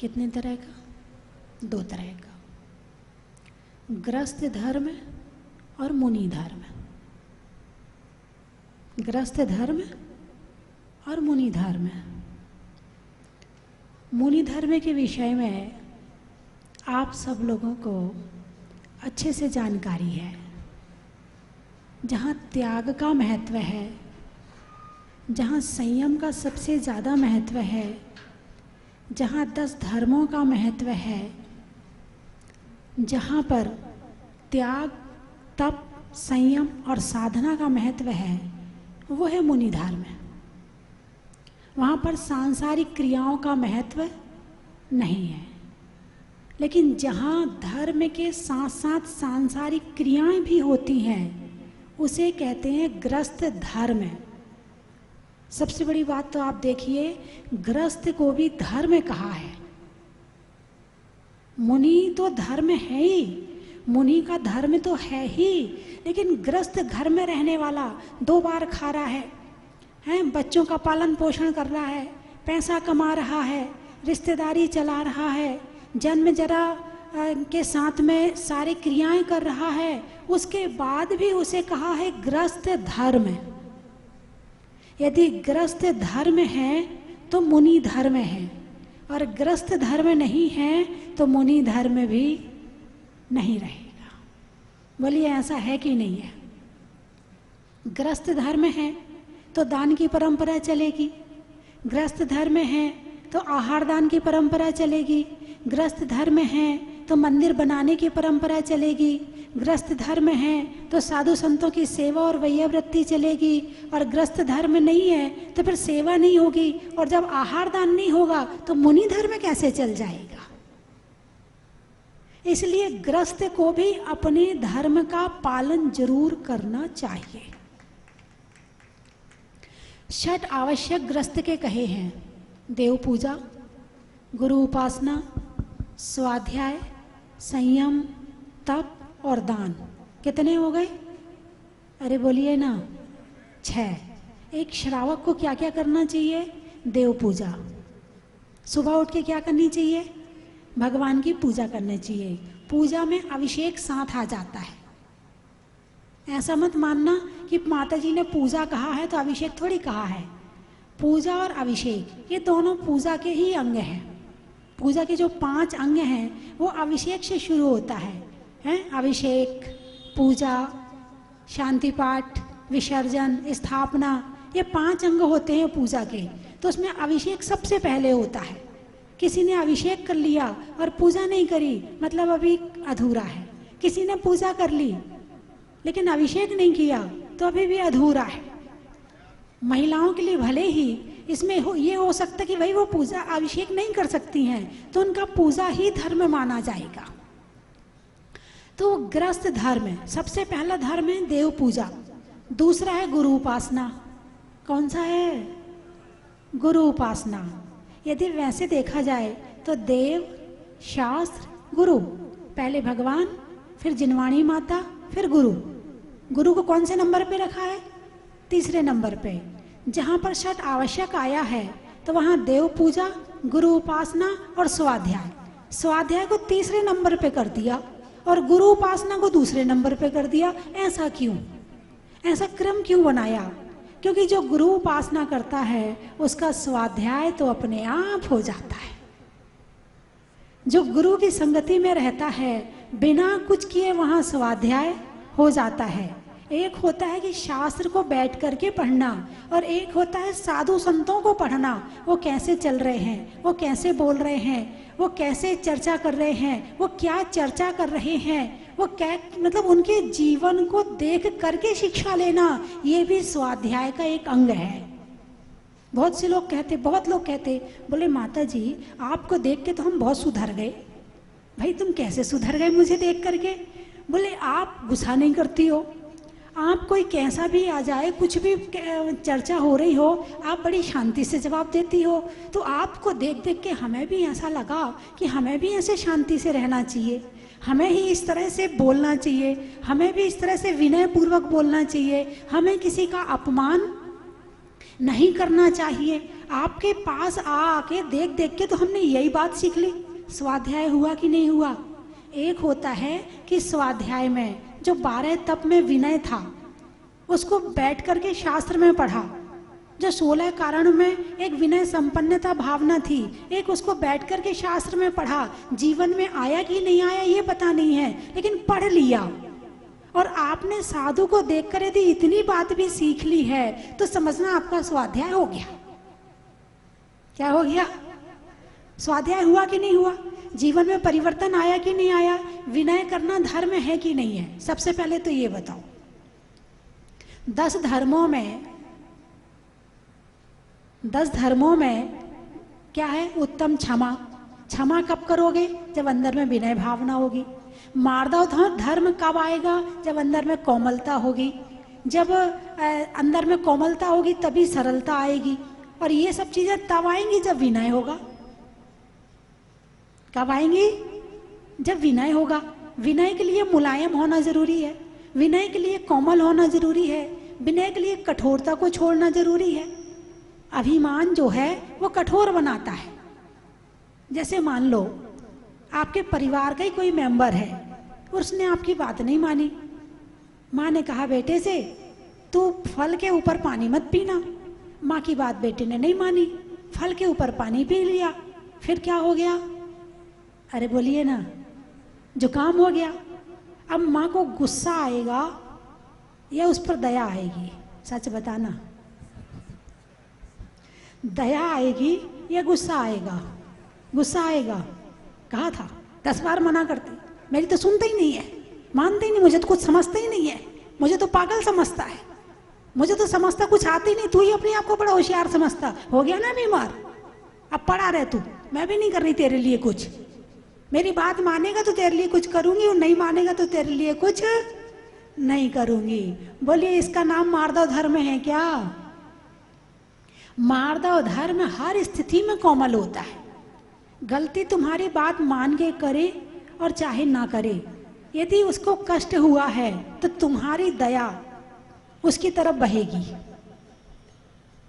कितने तरह का? 2 तरह का, गृहस्थ धर्म और मुनि धर्म। गृहस्थ धर्म और मुनि धर्म। मुनि धर्म के विषय में आप सब लोगों को अच्छे से जानकारी है। जहाँ त्याग का महत्व है, जहाँ संयम का सबसे ज़्यादा महत्व है, जहाँ 10 धर्मों का महत्व है, जहाँ पर त्याग, तप, संयम और साधना का महत्व है, वो है मुनि धर्म। वहाँ पर सांसारिक क्रियाओं का महत्व नहीं है। लेकिन जहाँ धर्म के साथ साथ सांसारिक क्रियाएं भी होती हैं, उसे कहते हैं गृहस्थ धर्म। सबसे बड़ी बात तो आप देखिए, गृहस्थ को भी धर्म कहा है। मुनि तो धर्म है ही, मुनि का धर्म तो है ही, लेकिन गृहस्थ घर में रहने वाला 2 बार खा रहा है, बच्चों का पालन पोषण कर रहा है, पैसा कमा रहा है, रिश्तेदारी चला रहा है, जन्म जरा के साथ में सारी क्रियाएं कर रहा है, उसके बाद भी उसे कहा है गृहस्थ धर्म। यदि गृहस्थ धर्म है तो मुनि धर्म है, और गृहस्थ धर्म नहीं है तो मुनि धर्म भी नहीं रहेगा। बोलिए ऐसा है कि नहीं है? गृहस्थ धर्म है तो दान की परंपरा चलेगी, गृहस्थ धर्म है तो आहार दान की परंपरा चलेगी, गृहस्थ धर्म है तो मंदिर बनाने की परंपरा चलेगी, गृहस्थ धर्म है तो साधु संतों की सेवा और वैयावृत्ति चलेगी, और गृहस्थ धर्म नहीं है तो फिर सेवा नहीं होगी, और जब आहार दान नहीं होगा तो मुनि धर्म कैसे चल जाएगा? इसलिए गृहस्थ को भी अपने धर्म का पालन जरूर करना चाहिए। 6 आवश्यक गृहस्थ के कहे हैं: देव पूजा, गुरु उपासना, स्वाध्याय, संयम, तप और दान। कितने हो गए? अरे बोलिए ना, 6। एक श्रावक को क्या क्या करना चाहिए? देव पूजा। सुबह उठ के क्या करनी चाहिए? भगवान की पूजा करनी चाहिए। पूजा में अभिषेक साथ आ जाता है। ऐसा मत मानना कि माता जी ने पूजा कहा है तो अभिषेक थोड़ी कहा है। पूजा और अभिषेक ये दोनों पूजा के ही अंग हैं। पूजा के जो 5 अंग हैं वो अभिषेक से शुरू होता है, अभिषेक, पूजा, शांति पाठ, विसर्जन, स्थापना, ये 5 अंग होते हैं पूजा के। तो उसमें अभिषेक सबसे पहले होता है। किसी ने अभिषेक कर लिया और पूजा नहीं करी, मतलब अभी अधूरा है। किसी ने पूजा कर ली लेकिन अभिषेक नहीं किया तो अभी भी अधूरा है। महिलाओं के लिए भले ही इसमें ये हो सकता कि भाई वो पूजा अभिषेक नहीं कर सकती हैं, तो उनका पूजा ही धर्म माना जाएगा। तो गृहस्थ धर्म है। सबसे पहला धर्म है देव पूजा, दूसरा है गुरु उपासना। कौन सा है? गुरु उपासना। यदि वैसे देखा जाए तो देव, शास्त्र, गुरु, पहले भगवान, फिर जिनवाणी माता, फिर गुरु। गुरु को कौन से नंबर पे रखा है? तीसरे नंबर पे। जहाँ पर 6 आवश्यक आया है तो वहाँ देव पूजा, गुरु उपासना और स्वाध्याय। स्वाध्याय को तीसरे नंबर पे कर दिया और गुरु उपासना को दूसरे नंबर पे कर दिया। ऐसा क्यों? ऐसा क्रम क्यों बनाया? क्योंकि जो गुरु उपासना करता है उसका स्वाध्याय तो अपने आप हो जाता है। जो गुरु की संगति में रहता है बिना कुछ किए वहाँ स्वाध्याय हो जाता है। एक होता है कि शास्त्र को बैठ करके पढ़ना, और एक होता है साधु संतों को पढ़ना। वो कैसे चल रहे हैं, वो कैसे बोल रहे हैं, वो कैसे चर्चा कर रहे हैं, वो क्या चर्चा कर रहे हैं, वो क्या, मतलब उनके जीवन को देख करके शिक्षा लेना, ये भी स्वाध्याय का एक अंग है। बहुत लोग कहते बोले माता जी आपको देख के तो हम बहुत सुधर गए। भाई तुम कैसे सुधर गए मुझे देख करके? बोले आप गुस्सा नहीं करती हो, आप कोई कैसा भी आ जाए, कुछ भी चर्चा हो रही हो, आप बड़ी शांति से जवाब देती हो। तो आपको देख देख के हमें भी ऐसा लगा कि हमें भी ऐसे शांति से रहना चाहिए, हमें ही इस तरह से बोलना चाहिए, हमें भी इस तरह से विनय पूर्वक बोलना चाहिए, हमें किसी का अपमान नहीं करना चाहिए। आपके पास आके देख देख के तो हमने यही बात सीख ली। स्वाध्याय हुआ कि नहीं हुआ? एक होता है कि स्वाध्याय में जो 12 तप में विनय था उसको बैठ करके शास्त्र में पढ़ा, जो 16 कारण में एक विनय संपन्नता भावना थी, एक उसको बैठ करके शास्त्र में पढ़ा। जीवन में आया कि नहीं आया ये पता नहीं है, लेकिन पढ़ लिया। और आपने साधु को देखकर यदि इतनी बात भी सीख ली है तो समझना आपका स्वाध्याय हो गया। क्या हो गया? स्वाध्याय हुआ कि नहीं हुआ? जीवन में परिवर्तन आया कि नहीं आया? विनय करना धर्म है कि नहीं है? सबसे पहले तो ये बताओ। 10 धर्मों में क्या है? उत्तम क्षमा। क्षमा कब करोगे? जब अंदर में विनय भावना होगी। मार्दव धर्म कब आएगा? जब अंदर में कोमलता होगी। जब अंदर में कोमलता होगी तभी सरलता आएगी। और ये सब चीजें तब आएंगी जब विनय होगा। कब आएंगी? जब विनय होगा। विनय के लिए मुलायम होना जरूरी है, विनय के लिए कोमल होना जरूरी है, विनय के लिए कठोरता को छोड़ना जरूरी है। अभिमान जो है वो कठोर बनाता है। जैसे मान लो आपके परिवार का ही कोई मेंबर है और उसने आपकी बात नहीं मानी। माँ ने कहा बेटे से तू फल के ऊपर पानी मत पीना। माँ की बात बेटे ने नहीं मानी, फल के ऊपर पानी पी लिया। फिर क्या हो गया? अरे बोलिए ना, जुकाम हो गया। अब माँ को गुस्सा आएगा या उस पर दया आएगी? सच बताना, दया आएगी या गुस्सा आएगा? गुस्सा आएगा। कहा था 10 बार मना करते, मेरी तो सुनते ही नहीं है, मानते ही नहीं, मुझे तो कुछ समझते ही नहीं है, मुझे तो पागल समझता है, मुझे तो समझता कुछ आती नहीं, तू ही अपने आप को बड़ा होशियार समझता। हो गया ना बीमार, अब पड़ा रहे तू, मैं भी नहीं कर रही तेरे लिए कुछ। मेरी बात मानेगा तो तेरे लिए कुछ करूंगी और नहीं मानेगा तो तेरे लिए कुछ नहीं करूंगी। बोलिए इसका नाम मार्दव धर्म है क्या? मार्दव धर्म हर स्थिति में कोमल होता है। गलती तुम्हारी बात मान के करे और चाहे ना करे, यदि उसको कष्ट हुआ है तो तुम्हारी दया उसकी तरफ बहेगी,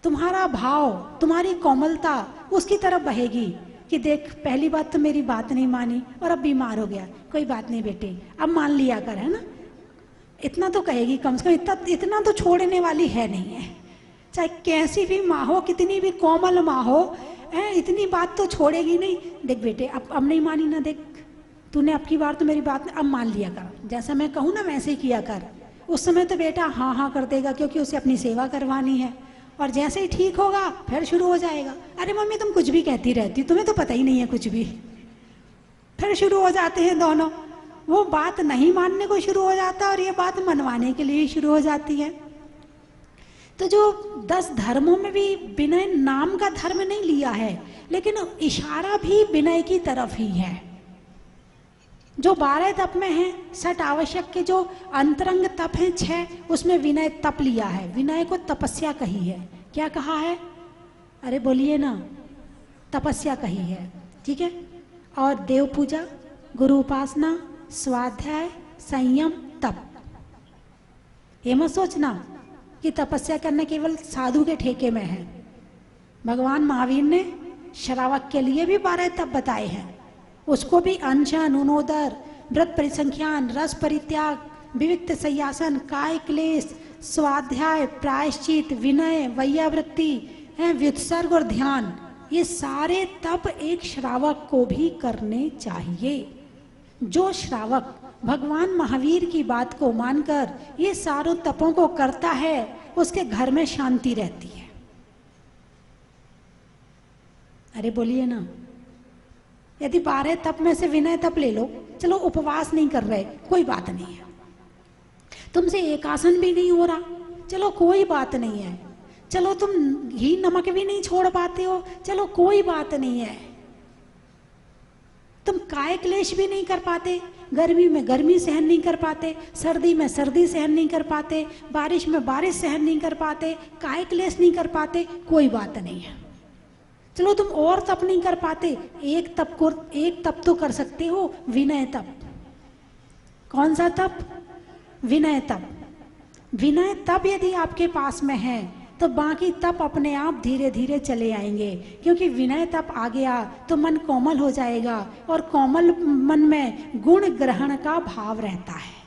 तुम्हारा भाव, तुम्हारी कोमलता उसकी तरफ बहेगी कि देख पहली बात तो मेरी बात नहीं मानी और अब बीमार हो गया, कोई बात नहीं बेटे अब मान लिया कर, है ना। इतना तो कहेगी कम से कम, इतना तो छोड़ने वाली है नहीं है। चाहे कैसी भी माँ हो, कितनी भी कोमल माँ हो, इतनी बात तो छोड़ेगी नहीं। देख बेटे अब नहीं मानी ना, देख तूने अब की बार तो मेरी बात अब मान लिया कर, जैसा मैं कहूँ ना वैसे ही किया कर। उस समय तो बेटा हाँ हाँ कर देगा क्योंकि उसे अपनी सेवा करवानी है, और जैसे ही ठीक होगा फिर शुरू हो जाएगा, अरे मम्मी तुम कुछ भी कहती रहती, तुम्हें तो पता ही नहीं है कुछ भी। फिर शुरू हो जाते हैं दोनों, वो बात नहीं मानने को शुरू हो जाता है और ये बात मनवाने के लिए शुरू हो जाती है। तो जो 10 धर्मों में भी विनय नाम का धर्म नहीं लिया है, लेकिन इशारा भी विनय की तरफ ही है। जो 12 तप में है, 6 आवश्यक के जो अंतरंग तप हैं 6, उसमें विनय तप लिया है। विनय को तपस्या कही है। क्या कहा है? अरे बोलिए ना, तपस्या कही है, ठीक है। और देव पूजा, गुरु उपासना, स्वाध्याय, संयम, तप। ये मत सोचना कि तपस्या करना केवल साधु के ठेके में है। भगवान महावीर ने श्रावक के लिए भी 12 तप बताए हैं। उसको भी अनशन, उनोदर, व्रत परिसंख्यान, रस परित्याग, विविक्त संयासन, काय क्लेश, स्वाध्याय, प्रायश्चित, विनय, वैयावृत्ति, व्युत्सर्ग और ध्यान, ये सारे तप एक श्रावक को भी करने चाहिए। जो श्रावक भगवान महावीर की बात को मानकर ये सारों तपों को करता है, उसके घर में शांति रहती है। अरे बोलिए ना, यदि 12 तप में से विनय तप ले लो, चलो उपवास नहीं कर रहे, कोई बात नहीं है। तुमसे एक आसन भी नहीं हो रहा, चलो कोई बात नहीं है। चलो तुम घी नमक भी नहीं छोड़ पाते हो, चलो कोई बात नहीं है। तुम काय क्लेश भी नहीं कर पाते, गर्मी में गर्मी सहन नहीं कर पाते, सर्दी में सर्दी सहन नहीं कर पाते, बारिश में बारिश सहन नहीं कर पाते, काय क्लेश नहीं कर पाते, कोई बात नहीं है। चलो तुम और तप नहीं कर पाते, एक तप तो कर सकते हो, विनय तप। कौन सा तप? विनय तप। विनय तप यदि आपके पास में है तो बाकी तप अपने आप धीरे धीरे चले आएंगे, क्योंकि विनय तप आ गया तो मन कोमल हो जाएगा, और कोमल मन में गुण ग्रहण का भाव रहता है।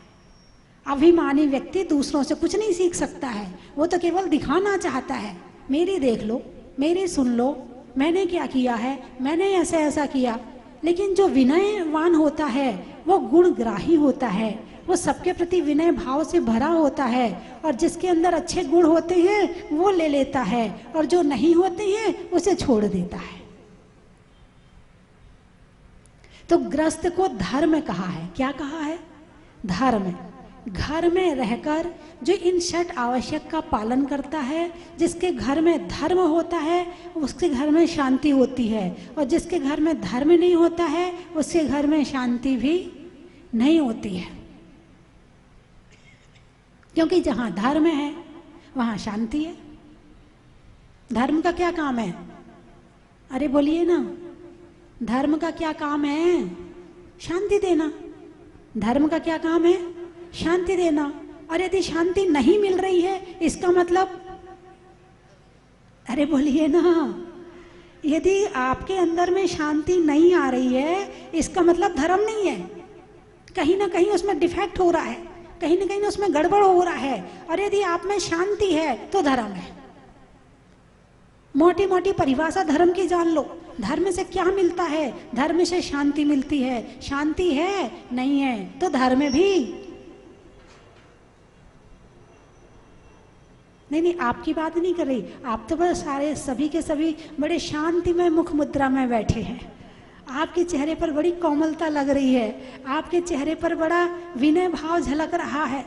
अभिमानी व्यक्ति दूसरों से कुछ नहीं सीख सकता है, वो तो केवल दिखाना चाहता है, मेरी देख लो, मेरी सुन लो, मैंने क्या किया है, मैंने ऐसा ऐसा किया। लेकिन जो विनयवान होता है वो गुणग्राही होता है, वो सबके प्रति विनय भाव से भरा होता है, और जिसके अंदर अच्छे गुण होते हैं वो ले लेता है, और जो नहीं होते हैं उसे छोड़ देता है। तो ग्रस्त को धर्म कहा है। क्या कहा है? धर्म। घर में रहकर जो इन 6 आवश्यक का पालन करता है, जिसके घर में धर्म होता है उसके घर में शांति होती है, और जिसके घर में धर्म नहीं होता है उसके घर में शांति भी नहीं होती है। क्योंकि जहाँ धर्म है वहाँ शांति है। धर्म का क्या काम है? अरे बोलिए ना, धर्म का क्या काम है? शांति देना। धर्म का क्या काम है? शांति देना। और यदि शांति नहीं मिल रही है इसका मतलब, अरे बोलिए ना, यदि आपके अंदर में शांति नहीं आ रही है इसका मतलब धर्म नहीं है, कहीं ना कहीं उसमें डिफेक्ट हो रहा है, कहीं ना कहीं उसमें गड़बड़ हो रहा है। और यदि आप में शांति है तो धर्म है। मोटी मोटी परिभाषा धर्म की जान लो। धर्म से क्या मिलता है? धर्म से शांति मिलती है। शांति है नहीं है तो धर्म भी नहीं, आपकी बात नहीं कर रही। आप तो बस सारे सभी के सभी बड़े शांतिमय मुख मुद्रा में बैठे हैं। आपके चेहरे पर बड़ी कोमलता लग रही है, आपके चेहरे पर बड़ा विनय भाव झलक रहा है।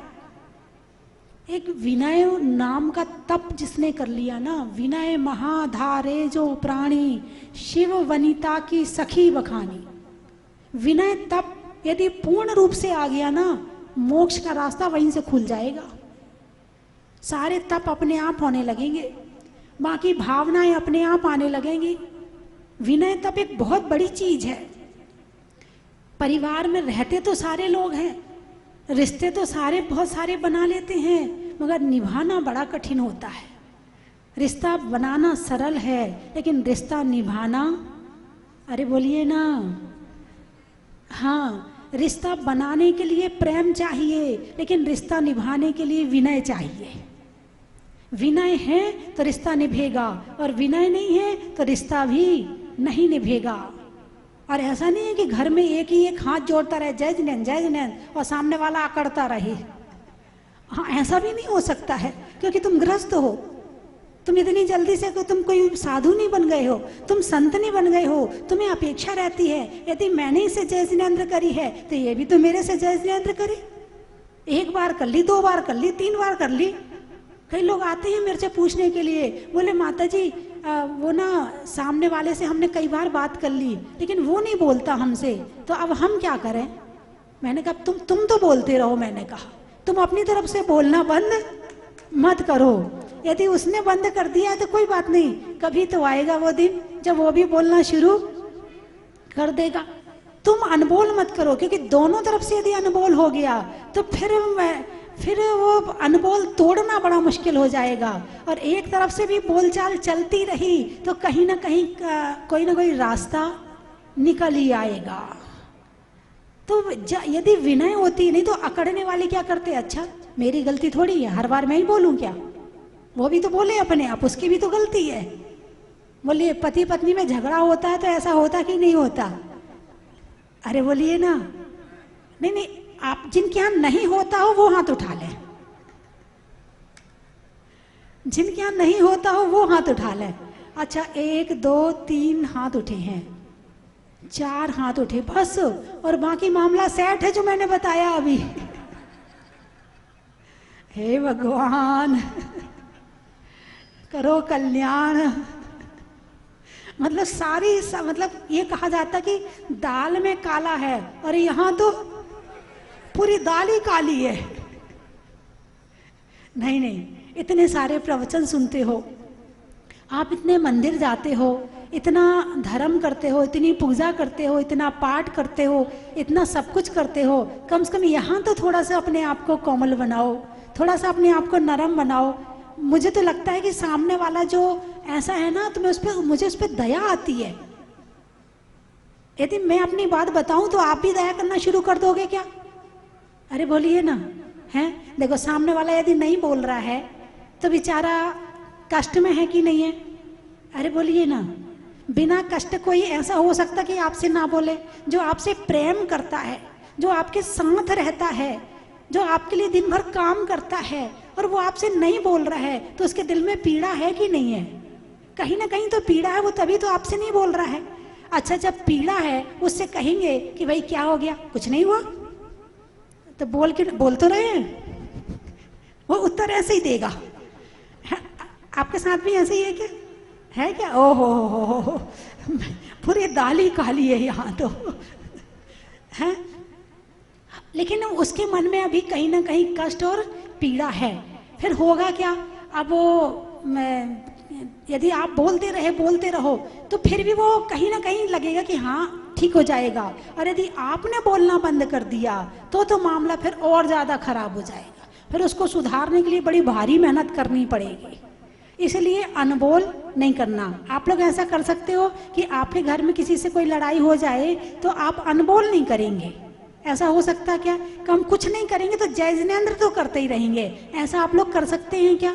एक विनय नाम का तप जिसने कर लिया ना, विनय महाधारे जो प्राणी, शिव वनिता की सखी बखानी। विनय तप यदि पूर्ण रूप से आ गया ना, मोक्ष का रास्ता वहीं से खुल जाएगा। सारे तप अपने आप होने लगेंगे, बाकी भावनाएं अपने आप आने लगेंगी। विनय तप एक बहुत बड़ी चीज है। परिवार में रहते तो सारे लोग हैं, रिश्ते तो सारे बहुत सारे बना लेते हैं, मगर निभाना बड़ा कठिन होता है। रिश्ता बनाना सरल है लेकिन रिश्ता निभाना, अरे बोलिए ना, हाँ, रिश्ता बनाने के लिए प्रेम चाहिए लेकिन रिश्ता निभाने के लिए विनय चाहिए। विनय है तो रिश्ता निभेगा, और विनय नहीं है तो रिश्ता भी नहीं निभेगा। और ऐसा नहीं है कि घर में एक ही एक हाथ जोड़ता रहे, जय जिनेंद्र जय जिनेंद्र, और सामने वाला अकड़ता रहे। हाँ, ऐसा भी नहीं हो सकता है, क्योंकि तुम ग्रस्त हो। तुम इतनी जल्दी से तुम कोई साधु नहीं बन गए हो, तुम संत नहीं बन गए हो। तुम्हें अपेक्षा रहती है यदि मैंने इसे जय जिनेंद्र करी है तो ये भी तो मेरे से जय जिनेंद्र करे। एक बार कर ली, 2 बार कर ली, 3 बार कर ली। कई लोग आते हैं मेरे से पूछने के लिए, बोले माता जी वो ना सामने वाले से हमने कई बार बात कर ली लेकिन वो नहीं बोलता हमसे, तो अब हम क्या करें? मैंने कहा तुम तो बोलते रहो। मैंने कहा तुम अपनी तरफ से बोलना बंद मत करो। यदि उसने बंद कर दिया है तो कोई बात नहीं, कभी तो आएगा वो दिन जब वो भी बोलना शुरू कर देगा। तुम अनबोल मत करो, क्योंकि दोनों तरफ से यदि अनबोल हो गया तो फिर वो अनबोल तोड़ना बड़ा मुश्किल हो जाएगा। और एक तरफ से भी बोलचाल चलती रही तो कहीं ना कहीं कोई ना कोई रास्ता निकल ही आएगा। तो यदि विनय होती, नहीं तो अकड़ने वाले क्या करते, अच्छा मेरी गलती थोड़ी है, हर बार मैं ही बोलूं क्या? वो भी तो बोले अपने आप, उसकी भी तो गलती है। बोलिए पति पत्नी में झगड़ा होता है तो ऐसा होता कि नहीं होता? अरे बोलिए ना, नहीं, आप जिनके यहाँ नहीं होता हो वो हाथ उठा लें, जिनके यहाँ नहीं होता हो वो हाथ उठा लें। अच्छा 1 2 3 हाथ उठे हैं, 4 हाथ उठे बस, और बाकी मामला सेट है जो मैंने बताया अभी। हे भगवान करो कल्याण। मतलब ये कहा जाता कि दाल में काला है और यहाँ तो पूरी दाल ही काली है। नहीं, इतने सारे प्रवचन सुनते हो आप, इतने मंदिर जाते हो, इतना धर्म करते हो, इतनी पूजा करते हो, इतना पाठ करते हो, इतना सब कुछ करते हो, कम से कम यहाँ तो थोड़ा सा अपने आप को कोमल बनाओ, थोड़ा सा अपने आप को नरम बनाओ। मुझे तो लगता है कि सामने वाला जो ऐसा है ना, तो मुझे उस पर दया आती है। यदि मैं अपनी बात बताऊं तो आप भी दया करना शुरू कर दोगे क्या? अरे बोलिए ना। हैं, देखो सामने वाला यदि नहीं बोल रहा है तो बेचारा कष्ट में है कि नहीं है? अरे बोलिए ना। बिना कष्ट कोई ऐसा हो सकता कि आपसे ना बोले? जो आपसे प्रेम करता है, जो आपके साथ रहता है, जो आपके लिए दिन भर काम करता है, और वो आपसे नहीं बोल रहा है, तो उसके दिल में पीड़ा है कि नहीं है? कहीं ना कहीं तो पीड़ा है, वो तभी तो आपसे नहीं बोल रहा है। अच्छा, जब पीड़ा है उससे कहेंगे कि भाई क्या हो गया? कुछ नहीं हुआ, तो बोल तो रहे हैं, वो उत्तर ऐसे ही देगा। आपके साथ भी ऐसे ही है क्या? है क्या? ओ हो, पूरी दाल ही काली है यहाँ तो है। लेकिन उसके मन में अभी कहीं ना कहीं कष्ट और पीड़ा है। फिर होगा क्या? अब वो यदि आप बोलते रहो तो फिर भी वो कहीं ना कहीं लगेगा कि हाँ ठीक हो जाएगा, और यदि आपने बोलना बंद कर दिया तो मामला फिर और ज़्यादा खराब हो जाएगा। फिर उसको सुधारने के लिए बड़ी भारी मेहनत करनी पड़ेगी। इसलिए अनबोल नहीं करना। आप लोग ऐसा कर सकते हो कि आपके घर में किसी से कोई लड़ाई हो जाए तो आप अनबोल नहीं करेंगे। ऐसा हो सकता है क्या? हम कुछ नहीं करेंगे तो जय जिनेंद्र तो करते ही रहेंगे। ऐसा आप लोग कर सकते हैं क्या?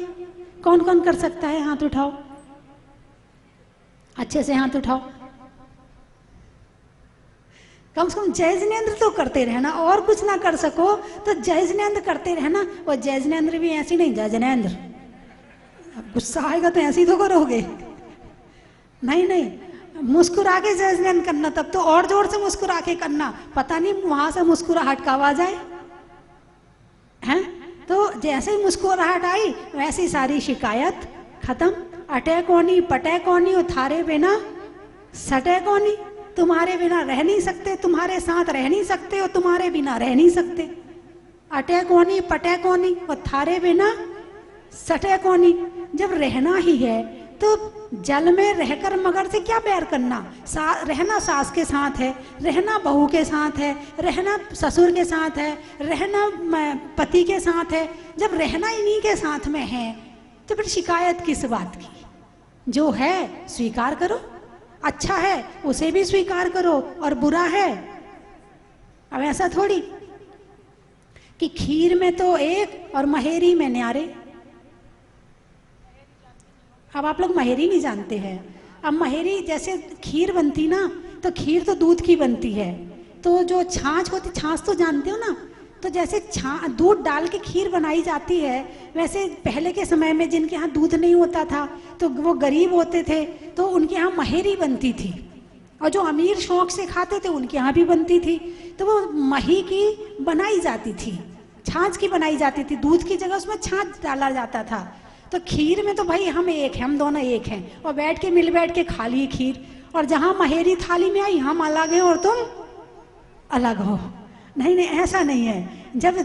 कौन कौन कर सकता है? हाथ उठाओ, अच्छे से हाथ उठाओ। कम से कम जय जिनेंद्र तो करते रहना, और कुछ ना कर सको तो जय जिनेंद्र करते रहना। और जय जिनेंद्र भी ऐसी नहीं, जय जिनेंद्र, गुस्सा आएगा तो ऐसे ही तो करोगे। नहीं, मुस्कुरा के जय जिनेंद्र करना, तब तो और जोर से मुस्कुरा के करना। पता नहीं वहां से मुस्कुराहट का आवाज आए हैं, तो जैसे ही मुस्कुराहट आई वैसी सारी शिकायत खत्म। अटै कोनी पटै कोनी थारे बिना सटै कोनी। तुम्हारे बिना रह नहीं सकते, तुम्हारे साथ रह नहीं सकते, और तुम्हारे बिना रह नहीं सकते। अटै कोनी पटै कोनी और थारे बिना सटै कोनी। जब रहना ही है तो जल में रहकर मगर से क्या बैर करना? रहना सास के साथ है, रहना बहू के साथ है, रहना ससुर के साथ है, रहना पति के साथ है। जब रहना इन्हीं के साथ में है तो फिर शिकायत किस बात की? जो है स्वीकार करो, अच्छा है उसे भी स्वीकार करो, और बुरा है। अब ऐसा थोड़ी कि खीर में तो एक और महेरी में न्यारे। अब आप लोग महेरी नहीं जानते हैं। अब महेरी जैसे खीर बनती ना, तो खीर तो दूध की बनती है, तो जो छाछ होती, छाछ तो जानते हो ना, तो जैसे दूध डाल के खीर बनाई जाती है, वैसे पहले के समय में जिनके यहाँ दूध नहीं होता था तो वो गरीब होते थे, तो उनके यहाँ महेरी बनती थी, और जो अमीर शौक से खाते थे उनके यहाँ भी बनती थी। तो वो मही की बनाई जाती थी, छाछ की बनाई जाती थी, दूध की जगह उसमें छाछ डाला जाता था। तो खीर में तो भाई हम एक हैं, हम दोनों एक हैं, और बैठ के खा लिए खीर। और जहाँ महेरी थाली में आई हम अलग हैं और तुम अलग हो। नहीं, ऐसा नहीं है। जब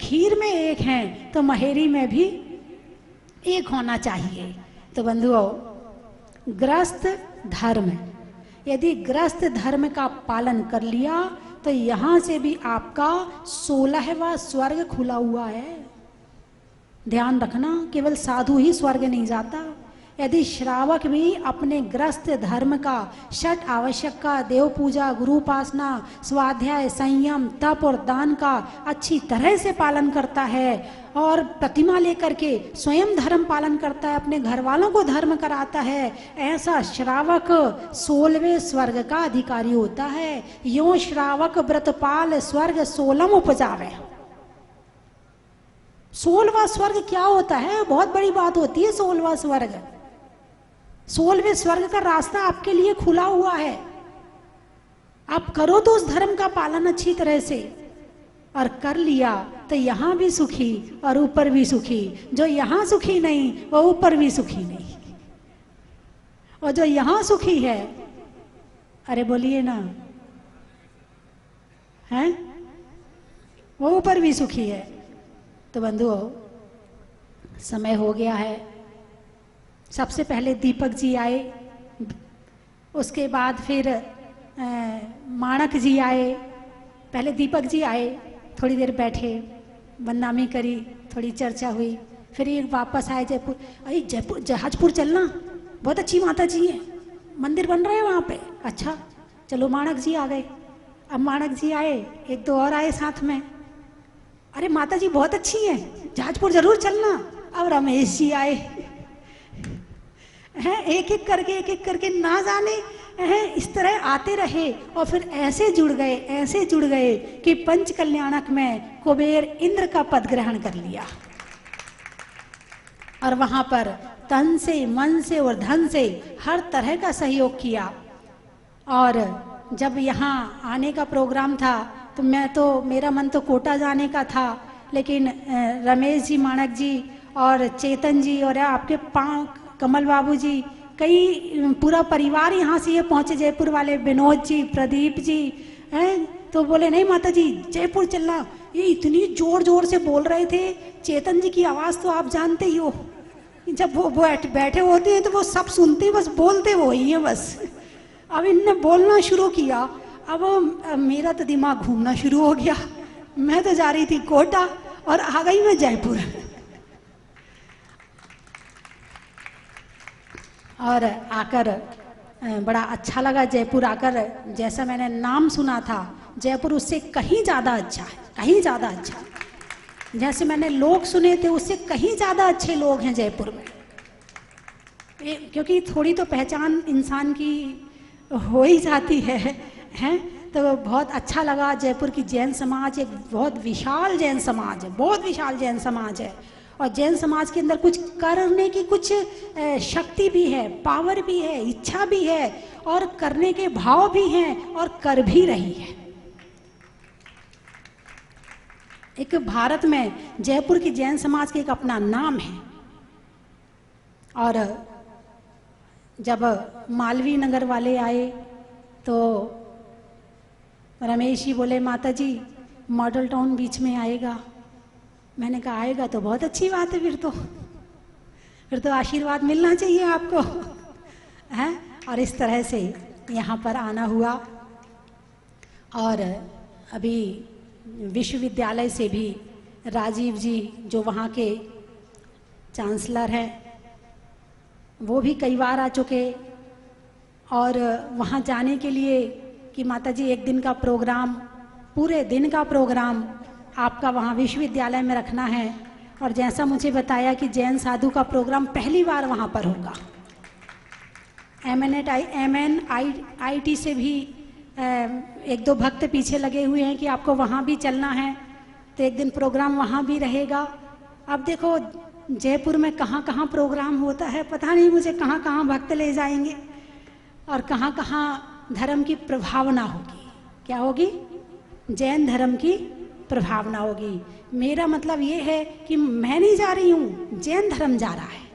खीर में एक हैं तो महेरी में भी एक होना चाहिए। तो बंधुओं, ग्रस्त धर्म, यदि ग्रस्त धर्म का पालन कर लिया तो यहाँ से भी आपका 16वां स्वर्ग खुला हुआ है। ध्यान रखना, केवल साधु ही स्वर्ग नहीं जाता। यदि श्रावक भी अपने ग्रस्त धर्म का 6 आवश्यक का देव पूजा, गुरु उपासना, स्वाध्याय, संयम, तप और दान का अच्छी तरह से पालन करता है, और प्रतिमा लेकर के स्वयं धर्म पालन करता है, अपने घर वालों को धर्म कराता है, ऐसा श्रावक 16वें स्वर्ग का अधिकारी होता है। यो श्रावक व्रतपाल स्वर्ग 16 उपजावे। 16वां स्वर्ग क्या होता है? बहुत बड़ी बात होती है 16वां स्वर्ग। 16वें स्वर्ग का रास्ता आपके लिए खुला हुआ है। आप करो तो उस धर्म का पालन अच्छी तरह से, और कर लिया तो यहां भी सुखी और ऊपर भी सुखी। जो यहां सुखी नहीं वो ऊपर भी सुखी नहीं, और जो यहां सुखी है, अरे बोलिए ना, हैं, वो ऊपर भी सुखी है। तो बंधुओं, समय हो गया है। सबसे पहले दीपक जी आए, उसके बाद फिर माणक जी आए। पहले दीपक जी आए, थोड़ी देर बैठे, बदनामी करी, थोड़ी चर्चा हुई, फिर ये वापस आए जयपुर, अरे जयपुर जहाजपुर चलना, बहुत अच्छी माता जी है, मंदिर बन रहा है वहाँ पे। अच्छा चलो, माणक जी आ गए। अब माणक जी आए, एक दो और आए साथ में, अरे माता जी बहुत अच्छी है, जहाजपुर जरूर चलना। अब रमेश जी आए हैं, एक एक करके ना जाने हैं इस तरह आते रहे और फिर ऐसे जुड़ गए कि पंच कल्याणक में कुबेर इंद्र का पद ग्रहण कर लिया और वहां पर तन से, मन से और धन से हर तरह का सहयोग किया। और जब यहाँ आने का प्रोग्राम था तो मेरा मन तो कोटा जाने का था, लेकिन रमेश जी, माणक जी और चेतन जी और आपके कमल बाबू जी, कई पूरा परिवार यहाँ से ये पहुँचे, जयपुर वाले विनोद जी, प्रदीप जी हैं, तो बोले नहीं माता जी जयपुर चलना। ये इतनी जोर जोर से बोल रहे थे, चेतन जी की आवाज़ तो आप जानते ही हो, जब वो बैठे होते हैं तो वो सब सुनते, बस बोलते वो ही हैं बस। अब इनने बोलना शुरू किया, अब मेरा तो दिमाग घूमना शुरू हो गया, मैं तो जा रही थी कोटा और आ गई मैं जयपुर। और आकर बड़ा अच्छा लगा जयपुर आकर, जैसा मैंने नाम सुना था जयपुर उससे कहीं ज़्यादा अच्छा है, कहीं ज़्यादा अच्छा। जैसे मैंने लोग सुने थे उससे कहीं ज़्यादा अच्छे लोग हैं जयपुर में, क्योंकि थोड़ी तो पहचान इंसान की हो ही जाती है, हैं। तो बहुत अच्छा लगा। जयपुर की जैन समाज एक बहुत विशाल जैन समाज है, बहुत विशाल जैन समाज है, और जैन समाज के अंदर कुछ करने की कुछ शक्ति भी है, पावर भी है, इच्छा भी है और करने के भाव भी हैं और कर भी रही है। एक भारत में जयपुर की जैन समाज का एक अपना नाम है। और जब मालवीय नगर वाले आए तो रमेश जी बोले माता जी मॉडल टाउन बीच में आएगा। मैंने कहा आएगा तो बहुत अच्छी बात है, फिर तो आशीर्वाद मिलना चाहिए आपको, हैं। और इस तरह से यहाँ पर आना हुआ। और अभी विश्वविद्यालय से भी राजीव जी जो वहाँ के चांसलर हैं वो भी कई बार आ चुके, और वहाँ जाने के लिए कि माता जी एक दिन का प्रोग्राम, पूरे दिन का प्रोग्राम आपका वहाँ विश्वविद्यालय में रखना है। और जैसा मुझे बताया कि जैन साधु का प्रोग्राम पहली बार वहाँ पर होगा। MNIT से भी एक दो भक्त पीछे लगे हुए हैं कि आपको वहाँ भी चलना है, तो एक दिन प्रोग्राम वहाँ भी रहेगा। अब देखो जयपुर में कहाँ कहाँ प्रोग्राम होता है, पता नहीं मुझे कहाँ कहाँ भक्त ले जाएंगे और कहाँ कहाँ धर्म की प्रभावना होगी। क्या होगी? जैन धर्म की प्रभावना होगी। मेरा मतलब ये है कि मैं नहीं जा रही हूँ, जैन धर्म जा रहा है।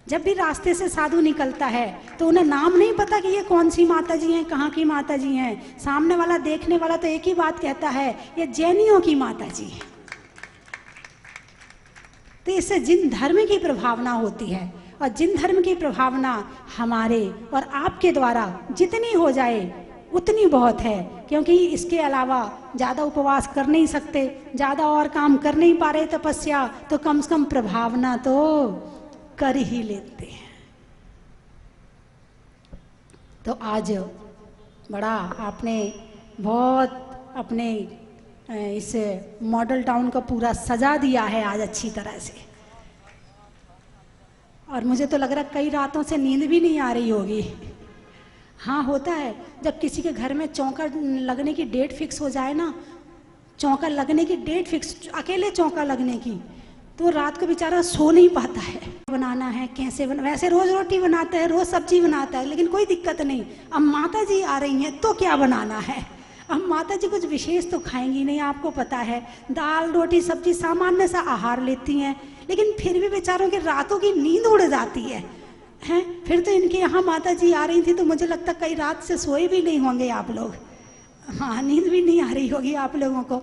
जब भी रास्ते से साधु निकलता है तो उन्हें नाम नहीं पता कि ये कौन सी माता जी हैं, कहाँ की माता जी हैं। सामने वाला, देखने वाला तो एक ही बात कहता है, ये जैनियों की माता जी है। तो इससे जिन धर्म की प्रभावना होती है, और जिन धर्म की प्रभावना हमारे और आपके द्वारा जितनी हो जाए उतनी बहुत है, क्योंकि इसके अलावा ज़्यादा उपवास कर नहीं सकते, ज़्यादा और काम कर नहीं पा रहे तपस्या, तो कम से कम प्रभावना तो कर ही लेते हैं। तो आज बड़ा आपने बहुत अपने इस मॉडल टाउन को पूरा सजा दिया है आज अच्छी तरह से। और मुझे तो लग रहा कई रातों से नींद भी नहीं आ रही होगी। हाँ, होता है जब किसी के घर में चौका लगने की डेट फिक्स हो जाए ना, चौका लगने की डेट फिक्स, अकेले चौका लगने की, तो रात को बेचारा सो नहीं पाता है। बनाना है कैसे वैसे रोज रोटी बनाता है, रोज सब्जी बनाता है, लेकिन कोई दिक्कत नहीं। अब माता जी आ रही हैं तो क्या बनाना है। अब माता जी कुछ विशेष तो खाएंगी नहीं, आपको पता है, दाल रोटी सब्जी सामान्य सा आहार लेती हैं, लेकिन फिर भी बेचारों की रातों की नींद उड़ जाती है, हैं। फिर तो इनके यहाँ माता जी आ रही थी तो मुझे लगता कई रात से सोए भी नहीं होंगे आप लोग। हाँ, नींद भी नहीं आ रही होगी आप लोगों को।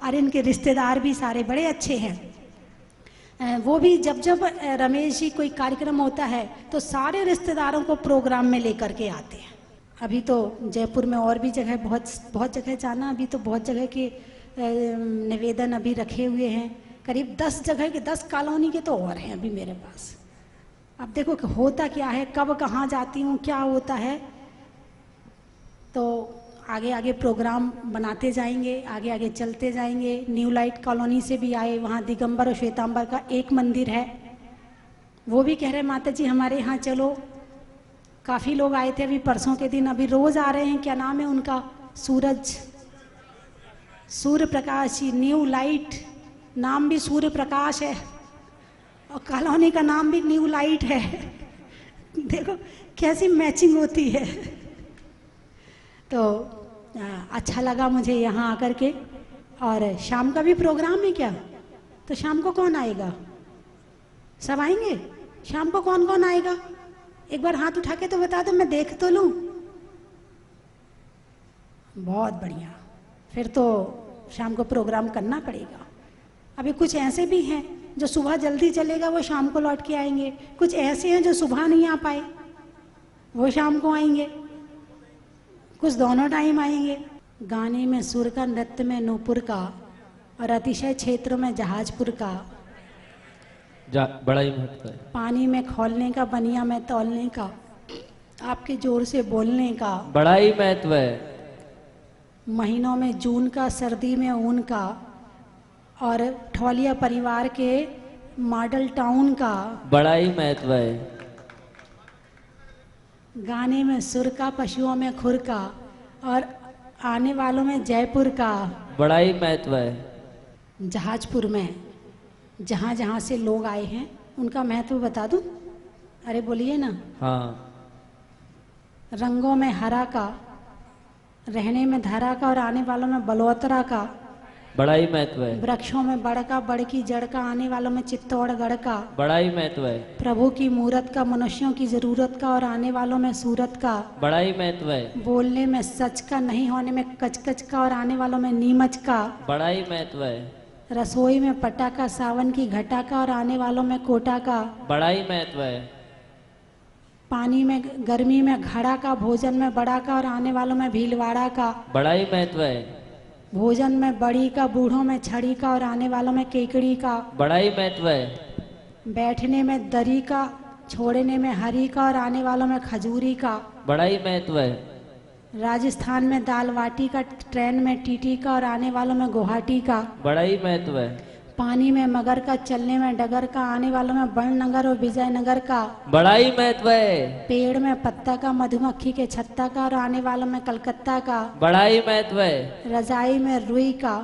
और इनके रिश्तेदार भी सारे बड़े अच्छे हैं। वो भी जब जब रमेश जी कोई कार्यक्रम होता है तो सारे रिश्तेदारों को प्रोग्राम में लेकर के आते हैं। अभी तो जयपुर में और भी जगह बहुत जगह जाना, अभी तो बहुत जगह के निवेदन अभी रखे हुए हैं। करीब 10 जगह के 10 कॉलोनी के तो और हैं अभी मेरे पास। अब देखो कि होता क्या है, कब कहाँ जाती हूँ, क्या होता है, तो आगे आगे प्रोग्राम बनाते जाएंगे, आगे आगे चलते जाएंगे। न्यू लाइट कॉलोनी से भी आए, वहाँ दिगंबर और श्वेतांबर का एक मंदिर है, वो भी कह रहे माता जी हमारे यहाँ चलो। काफ़ी लोग आए थे अभी परसों के दिन, अभी रोज़ आ रहे हैं। क्या नाम है उनका? सूर्य प्रकाश जी। न्यू लाइट नाम भी सूर्य प्रकाश है और कॉलोनी का नाम भी न्यू लाइट है। देखो कैसी मैचिंग होती है। तो अच्छा लगा मुझे यहाँ आकर के। और शाम का भी प्रोग्राम है क्या? तो शाम को कौन आएगा? सब आएंगे? शाम को कौन कौन आएगा? एक बार हाथ उठा के तो बता दो, मैं देख तो लूँ। बहुत बढ़िया, फिर तो शाम को प्रोग्राम करना पड़ेगा। अभी कुछ ऐसे भी हैं जो सुबह जल्दी चलेगा वो शाम को लौट के आएंगे, कुछ ऐसे हैं जो सुबह नहीं आ पाए वो शाम को आएंगे, कुछ दोनों टाइम आएंगे। गाने में सुर का, नृत्य में नूपुर का, और अतिशय क्षेत्र में जहाजपुर का। बड़ा ही महत्व है। पानी में खोलने का, बनिया में तौलने का, आपके जोर से बोलने का। बड़ा ही महत्व है। महीनों में जून का, सर्दी में ऊन का, और ठौलिया परिवार के मॉडल टाउन का। बड़ा ही महत्व है। गाने में सुर का, पशुओं में खुर का, और आने वालों में जयपुर का। बड़ा ही महत्व है। जहाजपुर में जहाँ जहाँ से लोग आए हैं उनका महत्व बता दूं? अरे बोलिए ना। हाँ। रंगों में हरा का, रहने में धरा का, और आने वालों में बलोतरा का। बड़ा ही महत्व है। वृक्षों में बड़ का, बड़ की जड़ का, आने वालों में चित्तौड़गढ़ का। बड़ा ही महत्व है। प्रभु की मूरत का, मनुष्यों की जरूरत का, और आने वालों में सूरत का। बड़ा ही महत्व है। बोलने में सच का, नहीं होने में कचकच का, और आने वालों में नीमच का। बड़ा ही महत्व है। रसोई में पटा का, सावन की घटा का, और आने वालों में कोटा का। बड़ा ही महत्व है। पानी में, गर्मी में घड़ा का, भोजन में बड़ा का, और आने वालों में भीलवाड़ा का। बड़ा ही महत्व है। भोजन में बड़ी का, बूढ़ों में छड़ी का, और आने वालों में केकड़ी का। बड़ा ही महत्व है। बैठने में दरी का, छोड़ने में हरी का, और आने वालों में खजूरी का। बड़ा ही महत्व है। राजस्थान में दाल बाटी का, ट्रेन में टीटी का, और आने वालों में गुवाहाटी का। बड़ा ही महत्व है। पानी में मगर का, चलने में डगर का, आने वालों में बड़नगर और विजयनगर का। बड़ा ही महत्व है। पेड़ में पत्ता का, मधुमक्खी के छत्ता का, और आने वालों में कलकत्ता का। बड़ा ही महत्व है। रजाई में रुई का,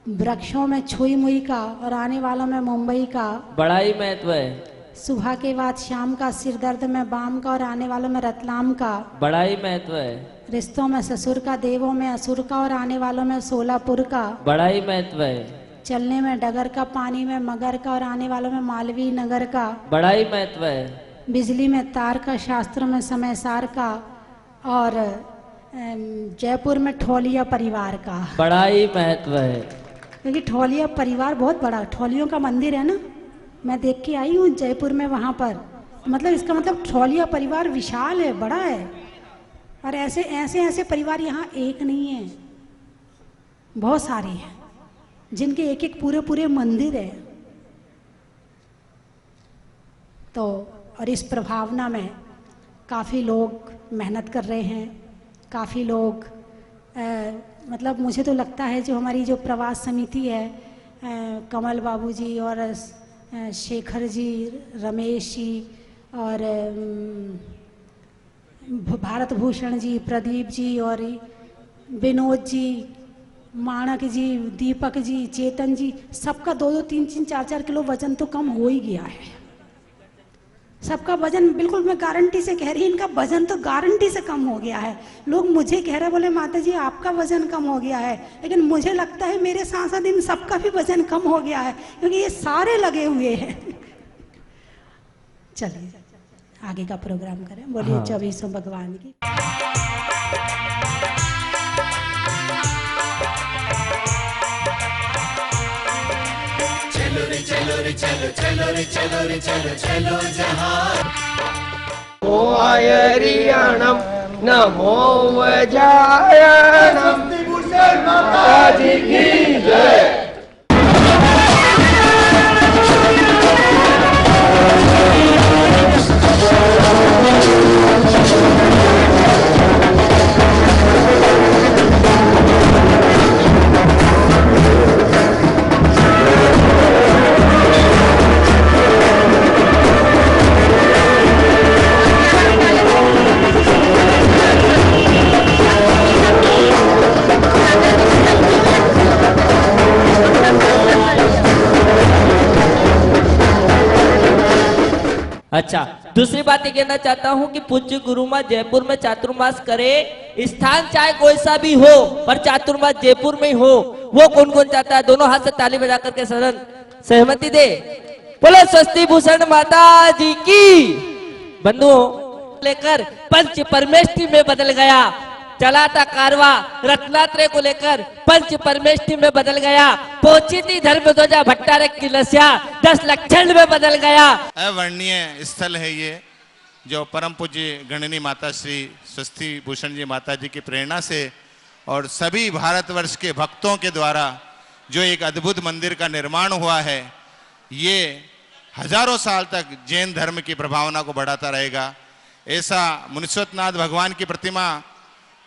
वृक्षों में छुई मुई का, और आने वालों में मुंबई का। बड़ा ही महत्व है। सुबह के बाद शाम का, सिर दर्द में बाम का, और आने वालों में रतलाम का। बड़ा ही महत्व है। रिश्तों में ससुर का, देवों में असुर का, और आने वालों में सोलापुर का। बड़ा ही महत्व है। चलने में डगर का, पानी में मगर का, और आने वालों में मालवीय नगर का। बड़ा ही महत्व है। बिजली में तार का, शास्त्र में समय सार का, और जयपुर में ठौलिया परिवार का। बड़ा ही महत्व है। क्योंकि ठौलिया परिवार बहुत बड़ा, ठौलियों का मंदिर है ना, मैं देख के आई हूँ जयपुर में, वहाँ पर। मतलब इसका मतलब ठौलिया परिवार विशाल है, बड़ा है। और ऐसे ऐसे ऐसे परिवार यहाँ एक नहीं है, बहुत सारे हैं जिनके एक एक पूरे पूरे मंदिर है। तो और इस प्रभावना में काफ़ी लोग मेहनत कर रहे हैं, काफ़ी लोग मतलब मुझे तो लगता है जो हमारी जो प्रवास समिति है, कमल बाबू जी और शेखर जी, रमेश जी और भारत भूषण जी, प्रदीप जी और विनोद जी, माणक जी, दीपक जी, चेतन जी, सबका 2-2, 3-3, 4-4 किलो वजन तो कम हो ही गया है। सबका वजन बिल्कुल, मैं गारंटी से कह रही हूँ, इनका वजन तो गारंटी से कम हो गया है। लोग मुझे कह रहे, बोले माता जी आपका वजन कम हो गया है, लेकिन मुझे लगता है मेरे साथ साथ इन सबका भी वजन कम हो गया है, क्योंकि ये सारे लगे हुए हैं। चलिए आगे का प्रोग्राम करें। बोलिए 2400 भगवान की। चलो रे चलो रे चलो, चलो रे चलो रे चलो, चलो जहां। नमो आयरियाणम, नमो वजायनम, माता जी की जय। अच्छा, दूसरी बात ये कहना चाहता हूँ कि पूज्य गुरु माँ जयपुर में चातुर्मास करे, स्थान चाहे कोई सा भी हो पर चातुर्मास जयपुर में ही हो। वो कौन कौन चाहता है? दोनों हाथ से ताली बजा करके सदन सहमति दे। बोले स्वस्ति भूषण माता जी की। बंधुओं, लेकर पंच परमेष्टि में बदल गया। चला था कारवा रत्नात्रय को लेकर पंच परमेष्टि में बदल गया। पहुंची थी धर्म ध्वजा भट्टारक की लस्या 10 लक्षण में बदल गया। अवर्णनीय स्थल है ये, जो परम पूज्य गणनी माता श्री स्वस्ति भूषण जी माता जी की प्रेरणा से और सभी भारतवर्ष के भक्तों के द्वारा जो एक अद्भुत मंदिर का निर्माण हुआ है, ये हजारों साल तक जैन धर्म की प्रभावना को बढ़ाता रहेगा। ऐसा मुनीश्वरनाथ भगवान की प्रतिमा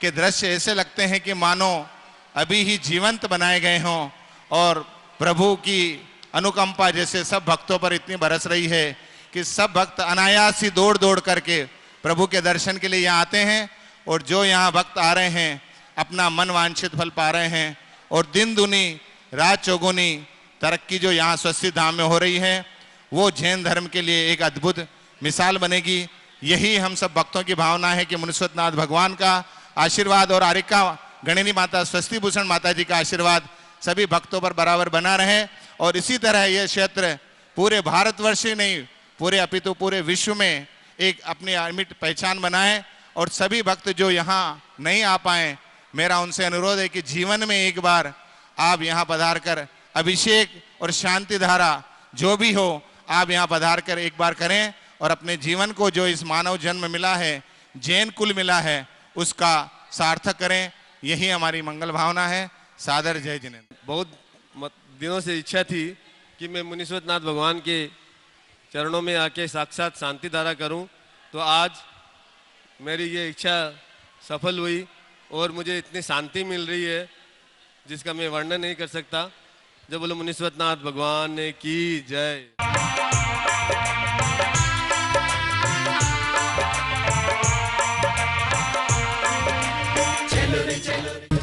के दृश्य ऐसे लगते हैं कि मानो अभी ही जीवंत बनाए गए हों, और प्रभु की अनुकंपा जैसे सब भक्तों पर इतनी बरस रही है कि सब भक्त अनायास ही दौड़ दौड़ करके प्रभु के दर्शन के लिए यहाँ आते हैं। और जो यहाँ भक्त आ रहे हैं अपना मन वांछित फल पा रहे हैं, और दिन दुनी रात चौगुनी तरक्की जो यहाँ स्वस्ति धाम में हो रही है, वो जैन धर्म के लिए एक अद्भुत मिसाल बनेगी। यही हम सब भक्तों की भावना है कि मुनीश्वरनाथ भगवान का आशीर्वाद और आरिका गणनी माता स्वस्ति भूषण माता जी का आशीर्वाद सभी भक्तों पर बराबर बना रहे, और इसी तरह यह क्षेत्र पूरे भारतवर्ष ही नहीं, पूरे अपितु पूरे विश्व में एक अपनी अमिट पहचान बनाए। और सभी भक्त जो यहाँ नहीं आ पाए, मेरा उनसे अनुरोध है कि जीवन में एक बार आप यहाँ पधार कर अभिषेक और शांति धारा जो भी हो, आप यहाँ पधार कर एक बार करें, और अपने जीवन को जो इस मानव जन्म मिला है, जैन कुल मिला है, उसका सार्थक करें। यही हमारी मंगल भावना है। सादर जय जिनेन्द्र। बहुत दिनों से इच्छा थी कि मैं मुनीश्वरनाथ भगवान के चरणों में आके साक्षात शांति धारा करूं, तो आज मेरी ये इच्छा सफल हुई और मुझे इतनी शांति मिल रही है जिसका मैं वर्णन नहीं कर सकता। जब बोलो मुनीश्वरनाथ भगवान ने की जय।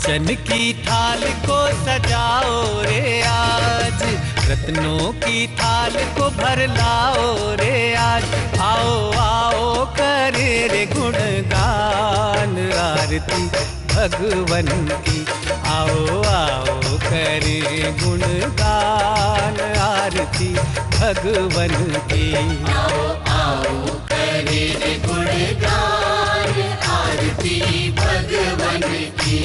चन की थाल को सजाओ रे आज, रत्नों की थाल को भर लाओ रे आज। आओ आओ करे रे गुणगान आरती भगवन की। आओ आओ करे गुणगान आरती भगवन की। आओ आओ करे रे गुणगान आरती भगवन की।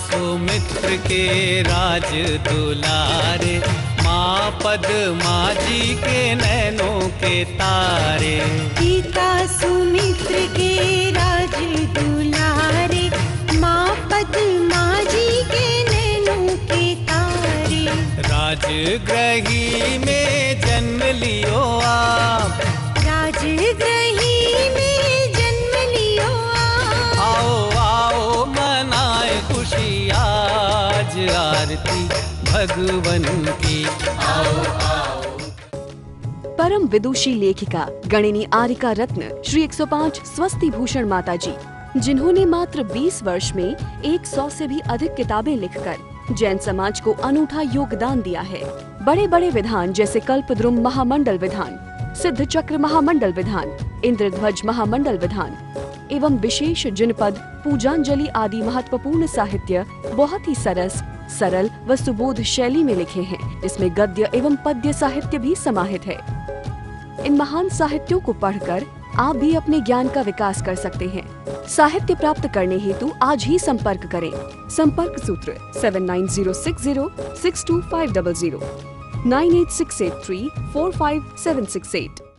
सुमित्र के राज दुलारे, माँ पद्मा जी के नैनों के तारे। पिता सुमित्र के राज दुलारे, माँ पद्मा जी के नैनों के तारे। राजगृही में जन्म लियो आप, राजगृही में जन्म लियो आप। आओ आओ मनाए खुशी आज आरती भगवन की। आओ आओ। परम विदुषी लेखिका गणिनी आरिका रत्न श्री 105 स्वस्ति भूषण माता जी, जिन्होंने मात्र 20 वर्ष में 100 से भी अधिक किताबें लिखकर जैन समाज को अनूठा योगदान दिया है। बड़े बड़े विधान जैसे कल्पद्रुम महामंडल विधान, सिद्ध चक्र महामंडल विधान, इंद्रध्वज महामंडल विधान एवं विशेष जिनपद, पूजांजलि आदि महत्वपूर्ण साहित्य बहुत ही सरल व सुबोध शैली में लिखे हैं, जिसमें गद्य एवं पद्य साहित्य भी समाहित है। इन महान साहित्यों को पढ़कर आप भी अपने ज्ञान का विकास कर सकते हैं। साहित्य प्राप्त करने हेतु आज ही संपर्क करें। संपर्क सूत्र 7906062500 98683456768।